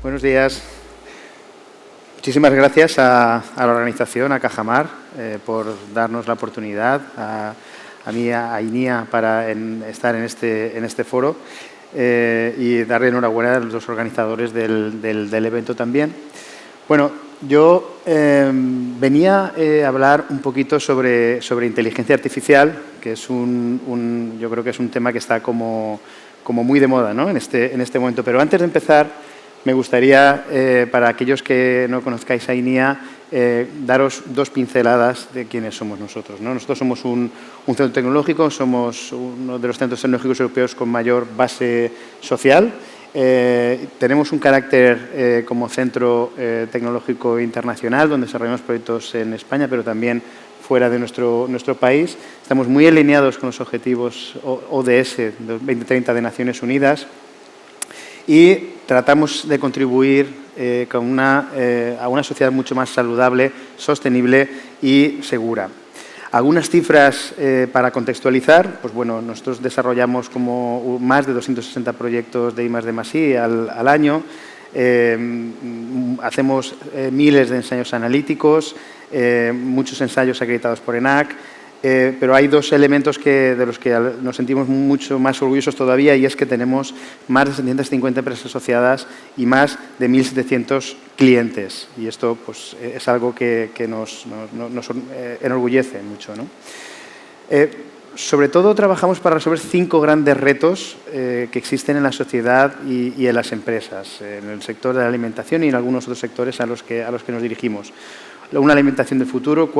Buenos días. Muchísimas gracias a la organización, a Cajamar, por darnos la oportunidad, a mí, a INIA, para estar en este foro y darle enhorabuena a los dos organizadores del evento también. Bueno, yo venía a hablar un poquito sobre inteligencia artificial, que es yo creo que es un tema que está como muy de moda, ¿no? en este momento. Pero antes de empezar, me gustaría, para aquellos que no conozcáis a INIA, daros dos pinceladas de quiénes somos nosotros, ¿no? Nosotros somos un centro tecnológico, somos uno de los centros tecnológicos europeos con mayor base social. Tenemos un carácter como centro tecnológico internacional, donde desarrollamos proyectos en España, pero también fuera de nuestro país. Estamos muy alineados con los objetivos ODS 2030 de Naciones Unidas y tratamos de contribuir a una sociedad mucho más saludable, sostenible y segura. Algunas cifras para contextualizar, pues bueno, nosotros desarrollamos como más de 260 proyectos de I+D+I al año, hacemos miles de ensayos analíticos, muchos ensayos acreditados por ENAC, pero hay dos elementos de los que nos sentimos mucho más orgullosos todavía, y es que tenemos más de 750 empresas asociadas y más de 1.700 clientes. Y esto pues, es algo que nos enorgullece mucho, ¿no? Sobre todo trabajamos para resolver 5 grandes retos que existen en la sociedad y en las empresas, en el sector de la alimentación y en algunos otros sectores a los que nos dirigimos. Una alimentación del futuro,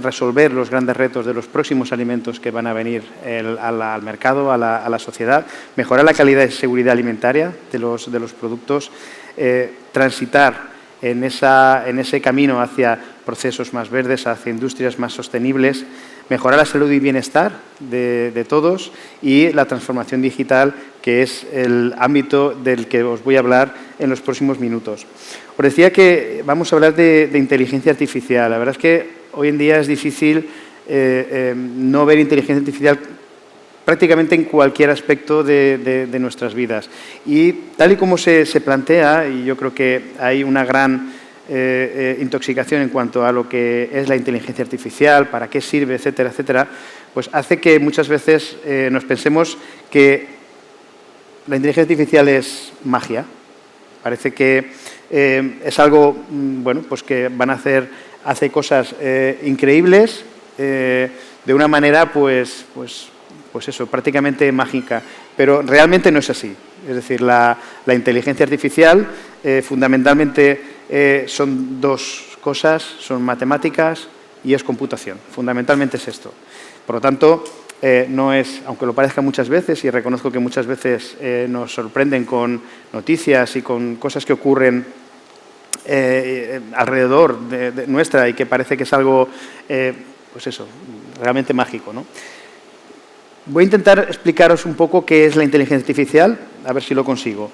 resolver los grandes retos de los próximos alimentos que van a venir al mercado, a la sociedad, mejorar la calidad y seguridad alimentaria de los productos, transitar en ese camino hacia procesos más verdes, hacia industrias más sostenibles, mejorar la salud y bienestar de todos y la transformación digital, que es el ámbito del que os voy a hablar en los próximos minutos. Os decía que vamos a hablar de inteligencia artificial. La verdad es que hoy en día es difícil no ver inteligencia artificial prácticamente en cualquier aspecto de nuestras vidas. Y tal y como se plantea, y yo creo que hay una gran intoxicación en cuanto a lo que es la inteligencia artificial, para qué sirve, etcétera, etcétera, pues hace que muchas veces nos pensemos que la inteligencia artificial es magia. Parece que es algo, bueno, pues que hace cosas increíbles de una manera, pues eso, prácticamente mágica. Pero realmente no es así. Es decir, la inteligencia artificial fundamentalmente son dos cosas, son matemáticas y es computación. Fundamentalmente es esto. Por lo tanto, no es, aunque lo parezca muchas veces, y reconozco que muchas veces nos sorprenden con noticias y con cosas que ocurren alrededor de nuestra y que parece que es algo, pues eso, realmente mágico, ¿no? Voy a intentar explicaros un poco qué es la inteligencia artificial, a ver si lo consigo.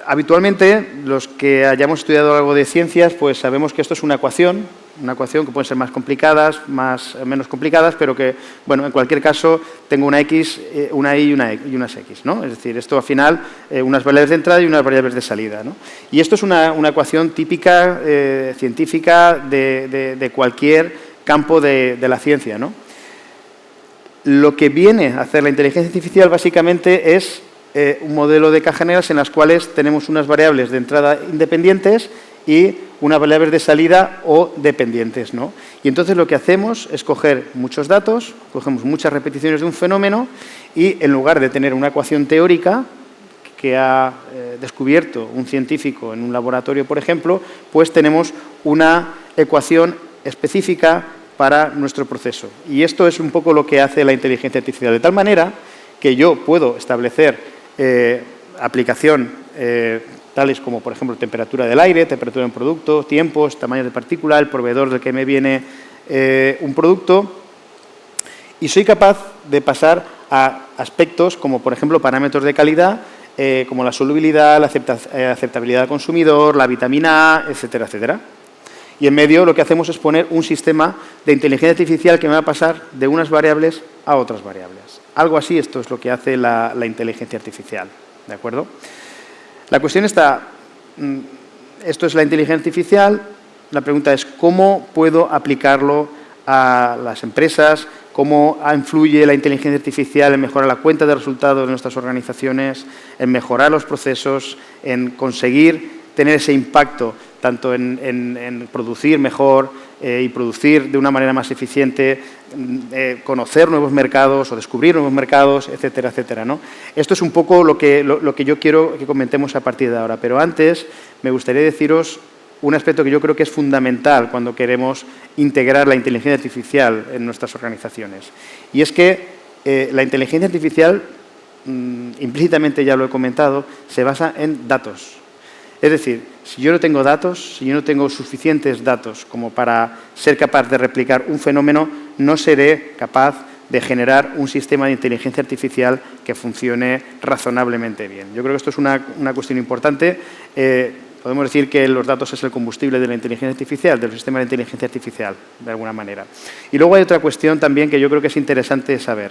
Habitualmente, los que hayamos estudiado algo de ciencias, pues sabemos que esto es una ecuación que puede ser más complicadas, menos complicadas, pero que, bueno, en cualquier caso, tengo una X, una Y y unas X, ¿no? Es decir, esto al final, unas variables de entrada y unas variables de salida, ¿no? Y esto es una ecuación típica científica de cualquier campo de la ciencia, ¿no? Lo que viene a hacer la inteligencia artificial básicamente es un modelo de cajas negras en las cuales tenemos unas variables de entrada independientes y unas variables de salida o dependientes, ¿no? Y entonces lo que hacemos es coger muchos datos, cogemos muchas repeticiones de un fenómeno y en lugar de tener una ecuación teórica que ha descubierto un científico en un laboratorio, por ejemplo, pues tenemos una ecuación específica para nuestro proceso. Y esto es un poco lo que hace la inteligencia artificial, de tal manera que yo puedo establecer aplicación tales como, por ejemplo, temperatura del aire, temperatura de un producto, tiempos, tamaño de partícula, el proveedor del que me viene un producto, y soy capaz de pasar a aspectos como, por ejemplo, parámetros de calidad, como la solubilidad, la aceptabilidad del consumidor, la vitamina A, etcétera, etcétera. Y en medio lo que hacemos es poner un sistema de inteligencia artificial que me va a pasar de unas variables a otras variables. Algo así, esto es lo que hace la inteligencia artificial, ¿de acuerdo? La cuestión está esto es la inteligencia artificial. La pregunta es, ¿cómo puedo aplicarlo a las empresas? ¿Cómo influye la inteligencia artificial en mejorar la cuenta de resultados de nuestras organizaciones, en mejorar los procesos, en conseguir tener ese impacto tanto en producir mejor y producir de una manera más eficiente, conocer nuevos mercados o descubrir nuevos mercados, etcétera, etcétera, ¿no? Esto es un poco lo que yo quiero que comentemos a partir de ahora. Pero antes me gustaría deciros un aspecto que yo creo que es fundamental cuando queremos integrar la inteligencia artificial en nuestras organizaciones. Y es que la inteligencia artificial, implícitamente ya lo he comentado, se basa en datos. Es decir, si yo no tengo datos, si yo no tengo suficientes datos como para ser capaz de replicar un fenómeno, no seré capaz de generar un sistema de inteligencia artificial que funcione razonablemente bien. Yo creo que esto es una cuestión importante. Podemos decir que los datos es el combustible de la inteligencia artificial, del sistema de inteligencia artificial, de alguna manera. Y luego hay otra cuestión también que yo creo que es interesante saber.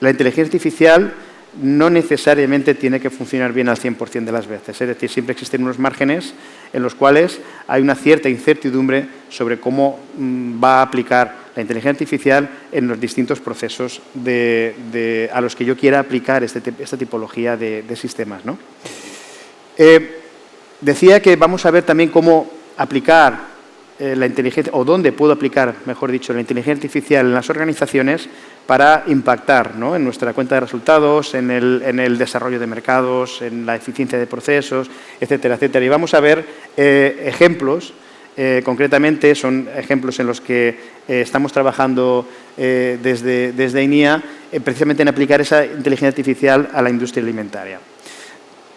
La inteligencia artificial no necesariamente tiene que funcionar bien al 100% de las veces. Es decir, siempre existen unos márgenes en los cuales hay una cierta incertidumbre sobre cómo va a aplicar la inteligencia artificial en los distintos procesos a los que yo quiera aplicar esta tipología de sistemas, ¿no? Decía que vamos a ver también cómo aplicar la inteligencia, o dónde puedo aplicar, mejor dicho, la inteligencia artificial en las organizaciones para impactar, ¿no?, en nuestra cuenta de resultados, en el desarrollo de mercados, en la eficiencia de procesos, etcétera, etcétera. Y vamos a ver ejemplos, concretamente son ejemplos en los que estamos trabajando desde INIA, precisamente en aplicar esa inteligencia artificial a la industria alimentaria.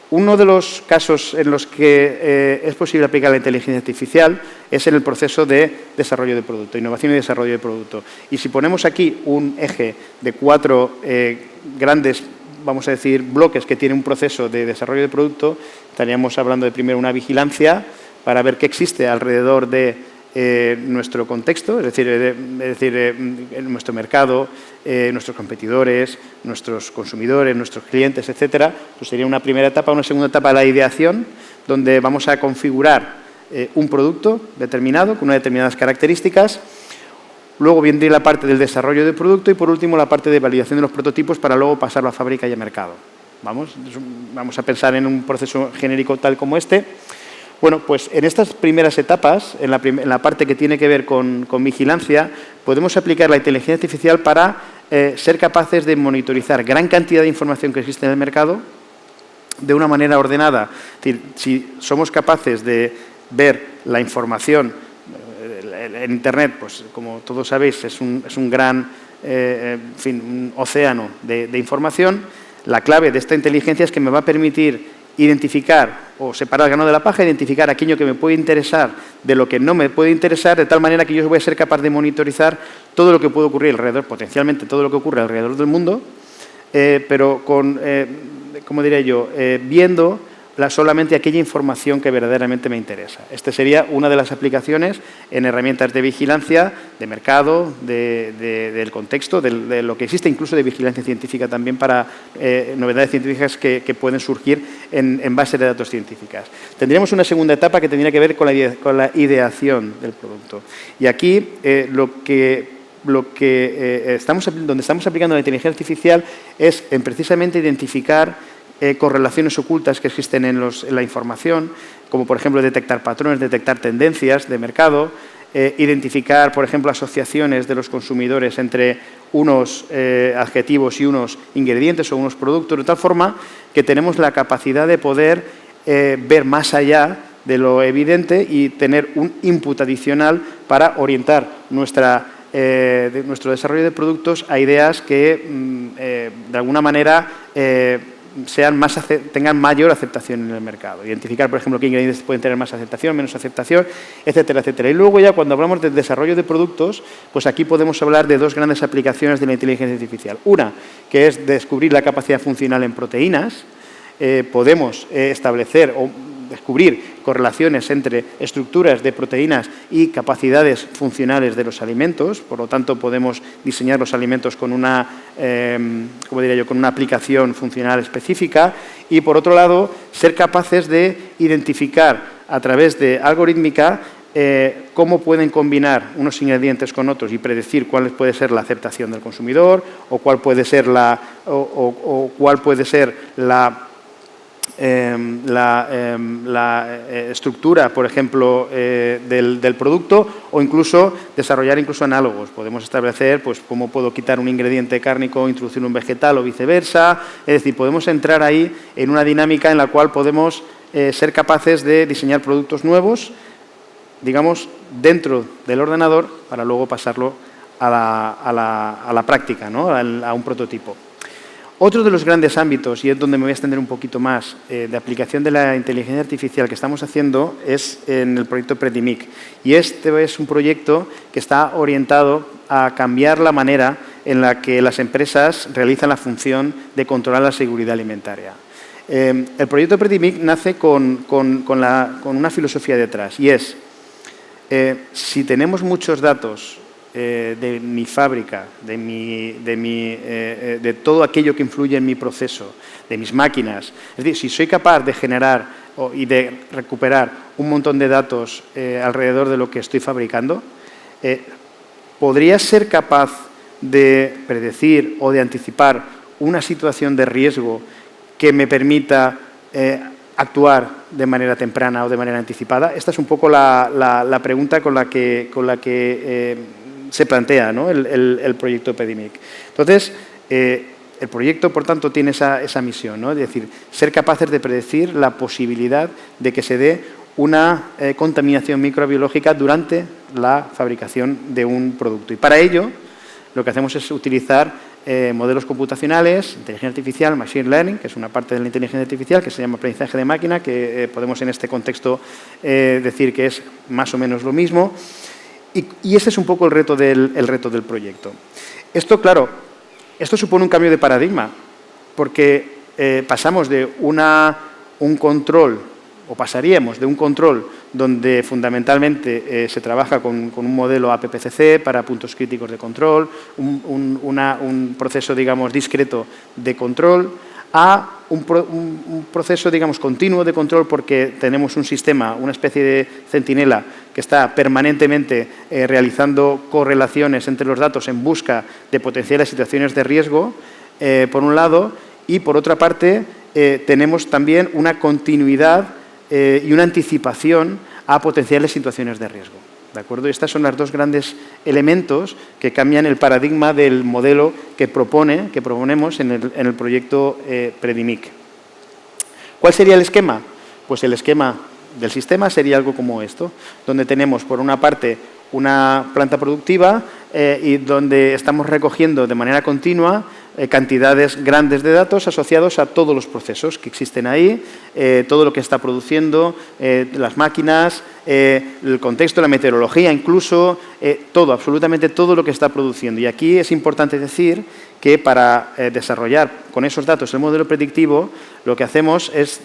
Uno de los casos en los que es posible aplicar la inteligencia artificial es en el proceso de desarrollo de producto, innovación y desarrollo de producto. Y si ponemos aquí un eje de 4 grandes, vamos a decir, bloques que tiene un proceso de desarrollo de producto, estaríamos hablando de primero una vigilancia para ver qué existe alrededor de nuestro contexto, es decir, en nuestro mercado, nuestros competidores, nuestros consumidores, nuestros clientes, etcétera. Pues sería una primera etapa. Una segunda etapa, la ideación, donde vamos a configurar un producto determinado con unas determinadas características. Luego vendría la parte del desarrollo de producto y, por último, la parte de validación de los prototipos para luego pasarlo a fábrica y a mercado. Vamos a pensar en un proceso genérico tal como este. Bueno, pues en estas primeras etapas, en la parte que tiene que ver con vigilancia, podemos aplicar la inteligencia artificial para ser capaces de monitorizar gran cantidad de información que existe en el mercado de una manera ordenada. Es decir, si somos capaces de ver la información en Internet, pues como todos sabéis, es un gran un océano de información. La clave de esta inteligencia es que me va a permitir identificar o separar el grano de la paja, identificar aquello que me puede interesar de lo que no me puede interesar, de tal manera que yo voy a ser capaz de monitorizar todo lo que puede ocurrir alrededor, potencialmente todo lo que ocurre alrededor del mundo, pero con, ¿cómo diría yo?, viendo solamente aquella información que verdaderamente me interesa. Esta sería una de las aplicaciones en herramientas de vigilancia, de mercado, del contexto, de lo que existe, incluso de vigilancia científica también para novedades científicas que pueden surgir en base de datos científicas. Tendríamos una segunda etapa que tendría que ver con la ideación del producto. Y aquí donde estamos aplicando la inteligencia artificial es en precisamente identificar correlaciones ocultas que existen en la información, como por ejemplo detectar patrones, detectar tendencias de mercado, identificar, por ejemplo, asociaciones de los consumidores entre unos adjetivos y unos ingredientes o unos productos, de tal forma que tenemos la capacidad de poder ver más allá de lo evidente y tener un input adicional para orientar nuestro desarrollo de productos a ideas que, de alguna manera, tengan mayor aceptación en el mercado. Identificar, por ejemplo, qué ingredientes pueden tener más aceptación, menos aceptación, etcétera, etcétera. Y luego ya cuando hablamos del desarrollo de productos, pues aquí podemos hablar de dos grandes aplicaciones de la inteligencia artificial. Una, que es descubrir la capacidad funcional en proteínas. Podemos establecer o descubrir correlaciones entre estructuras de proteínas y capacidades funcionales de los alimentos. Por lo tanto, podemos diseñar los alimentos con una como diría yo, con una aplicación funcional específica. Y, por otro lado, ser capaces de identificar a través de algorítmica cómo pueden combinar unos ingredientes con otros y predecir cuál puede ser la aceptación del consumidor o cuál puede ser la estructura, por ejemplo, del producto, o incluso desarrollar análogos. Podemos establecer pues, cómo puedo quitar un ingrediente cárnico, introducir un vegetal o viceversa. Es decir, podemos entrar ahí en una dinámica en la cual podemos ser capaces de diseñar productos nuevos, digamos, dentro del ordenador para luego pasarlo a la práctica, ¿no? a un prototipo. Otro de los grandes ámbitos, y es donde me voy a extender un poquito más, de aplicación de la inteligencia artificial que estamos haciendo es en el proyecto Predimic. Y este es un proyecto que está orientado a cambiar la manera en la que las empresas realizan la función de controlar la seguridad alimentaria. El proyecto Predimic nace con una filosofía detrás, y es, si tenemos muchos datos de mi fábrica, de todo aquello que influye en mi proceso, de mis máquinas. Es decir, si soy capaz de generar y de recuperar un montón de datos alrededor de lo que estoy fabricando, ¿podría ser capaz de predecir o de anticipar una situación de riesgo que me permita actuar de manera temprana o de manera anticipada? Esta es un poco la pregunta con la que se plantea, ¿no? el proyecto Predimic. Entonces, el proyecto, por tanto, tiene esa misión, ¿no? Es decir, ser capaces de predecir la posibilidad de que se dé una contaminación microbiológica durante la fabricación de un producto. Y para ello, lo que hacemos es utilizar modelos computacionales, inteligencia artificial, machine learning, que es una parte de la inteligencia artificial, que se llama aprendizaje de máquina, que podemos en este contexto decir que es más o menos lo mismo. Y ese es un poco el reto del proyecto. Esto, claro, esto supone un cambio de paradigma, porque pasamos de un control, o pasaríamos de un control donde fundamentalmente se trabaja con un modelo APPCC para puntos críticos de control, un proceso, digamos, discreto de control, a un proceso, digamos, continuo de control, porque tenemos un sistema, una especie de centinela que está permanentemente realizando correlaciones entre los datos en busca de potenciales situaciones de riesgo, por un lado, y por otra parte tenemos también una continuidad y una anticipación a potenciales situaciones de riesgo. ¿De acuerdo? Estos son los dos grandes elementos que cambian el paradigma del modelo que proponemos en el proyecto Predimic. ¿Cuál sería el esquema? Pues el esquema del sistema sería algo como esto, donde tenemos, por una parte, una planta productiva y donde estamos recogiendo de manera continua cantidades grandes de datos asociados a todos los procesos que existen ahí, todo lo que está produciendo, las máquinas, el contexto, la meteorología incluso, todo, absolutamente todo lo que está produciendo. Y aquí es importante decir que para desarrollar con esos datos el modelo predictivo, lo que hacemos es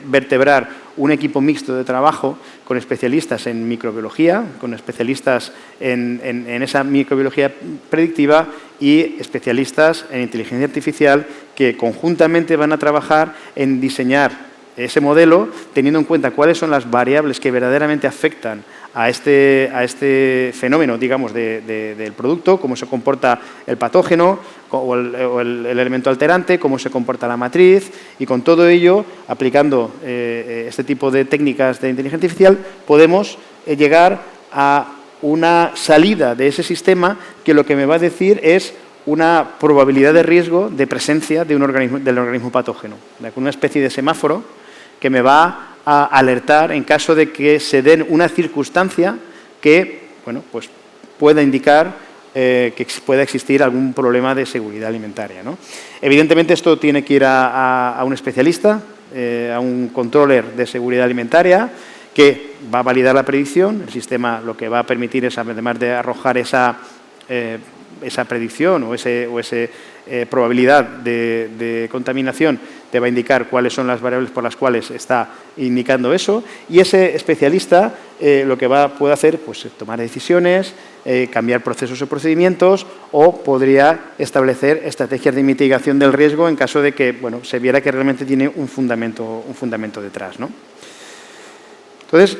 vertebrar un equipo mixto de trabajo con especialistas en microbiología, con especialistas en esa microbiología predictiva y especialistas en inteligencia artificial que conjuntamente van a trabajar en diseñar ese modelo teniendo en cuenta cuáles son las variables que verdaderamente afectan a este fenómeno, digamos, del producto, cómo se comporta el patógeno o el elemento alterante, cómo se comporta la matriz, y con todo ello, aplicando este tipo de técnicas de inteligencia artificial, podemos llegar a una salida de ese sistema que lo que me va a decir es una probabilidad de riesgo de presencia del organismo patógeno, una especie de semáforo que me va a alertar en caso de que se den una circunstancia que, bueno, pues pueda indicar que pueda existir algún problema de seguridad alimentaria, ¿no? Evidentemente esto tiene que ir a un especialista, a un controller de seguridad alimentaria, que va a validar la predicción. El sistema lo que va a permitir es, además de arrojar esa esa predicción o esa probabilidad de contaminación te va a indicar cuáles son las variables por las cuales está indicando eso, y ese especialista lo que puede hacer pues tomar decisiones, cambiar procesos o procedimientos, o podría establecer estrategias de mitigación del riesgo en caso de que se viera que realmente tiene un fundamento detrás, ¿no? Entonces,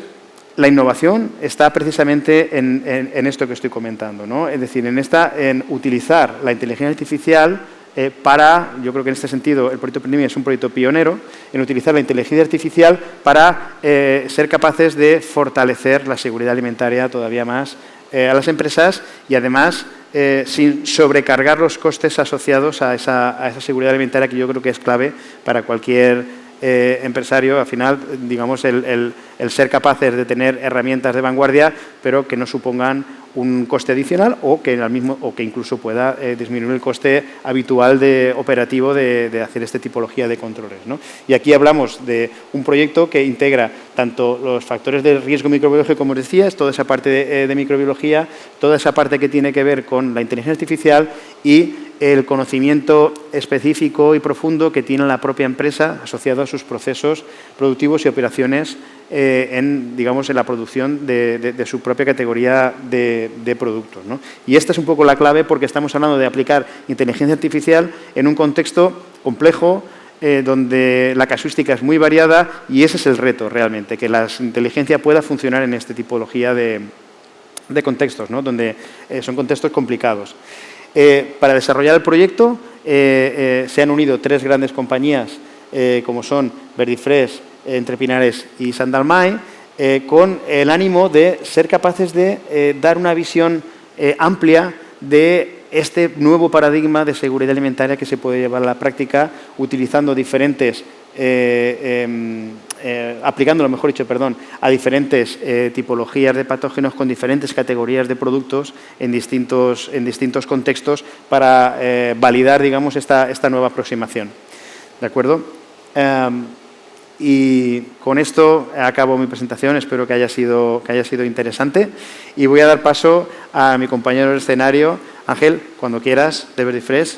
la innovación está precisamente en esto que estoy comentando, ¿no? Es decir, en utilizar la inteligencia artificial yo creo que en este sentido el proyecto Prendimi es un proyecto pionero en utilizar la inteligencia artificial para ser capaces de fortalecer la seguridad alimentaria todavía más a las empresas, y además sin sobrecargar los costes asociados a esa seguridad alimentaria, que yo creo que es clave para cualquier empresario. Al final, digamos, el ser capaces de tener herramientas de vanguardia, pero que no supongan un coste adicional o que incluso pueda disminuir el coste habitual operativo de hacer esta tipología de controles, ¿no? Y aquí hablamos de un proyecto que integra tanto los factores de riesgo microbiológico, como os decía, es toda esa parte de microbiología, toda esa parte que tiene que ver con la inteligencia artificial y el conocimiento específico y profundo que tiene la propia empresa asociado a sus procesos productivos y operaciones en la producción de su propia categoría de productos, ¿no? Y esta es un poco la clave, porque estamos hablando de aplicar inteligencia artificial en un contexto complejo, donde la casuística es muy variada, y ese es el reto realmente, que la inteligencia pueda funcionar en esta tipología de contextos, ¿no? Donde son contextos complicados. Para desarrollar el proyecto se han unido 3 grandes compañías, como son Verdifresh, Entre Pinares y Sandalmay, con el ánimo de ser capaces de dar una visión amplia de este nuevo paradigma de seguridad alimentaria que se puede llevar a la práctica utilizando aplicándolo, mejor dicho, a diferentes tipologías de patógenos con diferentes categorías de productos en distintos contextos para validar, digamos, esta nueva aproximación. ¿De acuerdo? Y con esto acabo mi presentación. Espero que haya sido interesante, y voy a dar paso a mi compañero de escenario, Ángel, cuando quieras, de Verdifresh.